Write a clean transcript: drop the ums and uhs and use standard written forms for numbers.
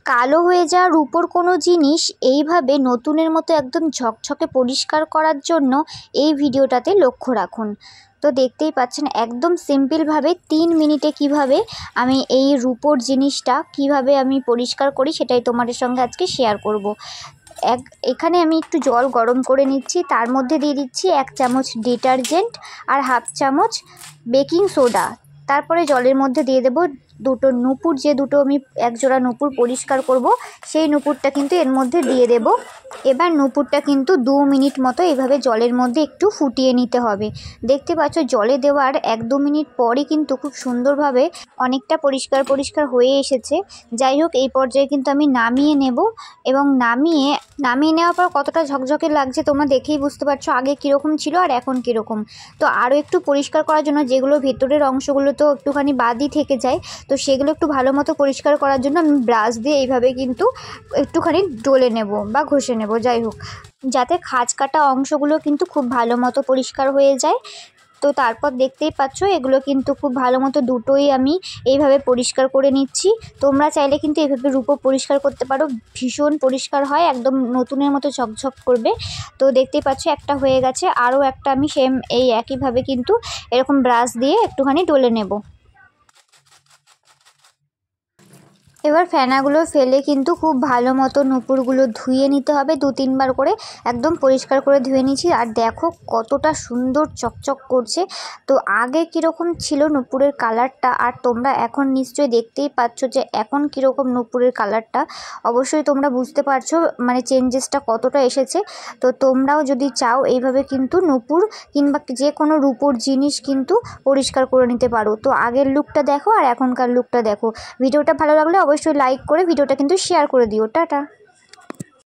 কালো হয়ে যাওয়া রূপোর কোনো জিনিস এইভাবে নতুনের মতো একদম ঝকঝকে পরিষ্কার করার জন্য এই ভিডিওটাতে লক্ষ্য রাখুন। তো দেখতেই পাচ্ছেন একদম সিম্পলভাবে 3 মিনিটে কিভাবে আমি এই রূপোর জিনিসটা কিভাবে আমি পরিষ্কার করি সেটাই তোমাদের সঙ্গে আজকে শেয়ার করব। এখানে আমি একটু জল গরম করে নিচ্ছি, তার মধ্যে দিয়ে দিচ্ছি 1 চামচ ডিটারজেন্ট আর হাফ চামচ বেকিং সোডা। তারপরে জলের মধ্যে দিয়ে দেব দুটো নুপুর, যে দুটো আমি একজোড়া নুপুর পরিষ্কার করব সেই নুপুরটা কিন্তু এর মধ্যে দিয়ে দেব। এবার নুপুরটা কিন্তু 2 মিনিট মতো এইভাবে জলের মধ্যে একটু ফুটিয়ে নিতে হবে। দেখতে পাচ্ছ জলে দেওয়ার 1-2 মিনিট পরই কিন্তু খুব সুন্দরভাবে অনেকটা পরিষ্কার হয়ে এসেছে। যাই হোক, এই পর্যায়ে কিন্তু আমি নামিয়ে নেব এবং নামিয়ে নেওয়ার পর কতটা ঝকঝকে লাগছে তোমরা দেখেই বুঝতে পারছো আগে কীরকম ছিল আর এখন কীরকম। তো আরও একটু পরিষ্কার করার জন্য যেগুলো ভেতরের অংশগুলো তো একটুখানি বাদই থেকে যায়, তো সেগুলো একটু ভালো মতো পরিষ্কার করার জন্য আমি ব্রাশ দিয়ে এইভাবে কিন্তু একটুখানি ডলে নেব বা ঘষে নেব, যাই হোক, যাতে খাঁজ কাটা অংশগুলো কিন্তু খুব ভালো মতো পরিষ্কার হয়ে যায়। তো তারপর দেখতেই পাচ্ছ এগুলো কিন্তু খুব ভালো মতো দুটোই আমি এইভাবে পরিষ্কার করে নিচ্ছি। তোমরা চাইলে কিন্তু এইভাবে রূপো পরিষ্কার করতে পারো, ভীষণ পরিষ্কার হয়, একদম নতুনের মতো ঝকঝক করবে। তো দেখতেই পাচ্ছ একটা হয়ে গেছে, আরও একটা আমি সেম এই একইভাবে কিন্তু এরকম ব্রাশ দিয়ে একটুখানি ডলে নেব। এবার ফেনাগুলো ফেলে কিন্তু খুব ভালো মতো নুপুরগুলো ধুয়ে নিতে হবে 2-3 বার করে, একদম পরিষ্কার করে ধুয়ে নিয়েছি। আর দেখো কতটা সুন্দর চকচক করছে। তো আগে কীরকম ছিল নুপুরের কালারটা আর তোমরা এখন নিশ্চয়ই দেখতেই পাচ্ছ যে এখন কীরকম নুপুরের কালারটা, অবশ্যই তোমরা বুঝতে পারছো মানে চেঞ্জেসটা কতটা এসেছে। তো তোমরাও যদি চাও এইভাবে কিন্তু নুপুর কিংবা যে কোনো রূপোর জিনিস কিন্তু পরিষ্কার করে নিতে পারো। তো আগের লুকটা দেখো আর এখনকার লুকটা দেখো। ভিডিওটা ভালো লাগলে অবশ্যই লাইক করে ভিডিওটা কিন্তু শেয়ার করে দিও। টাটা।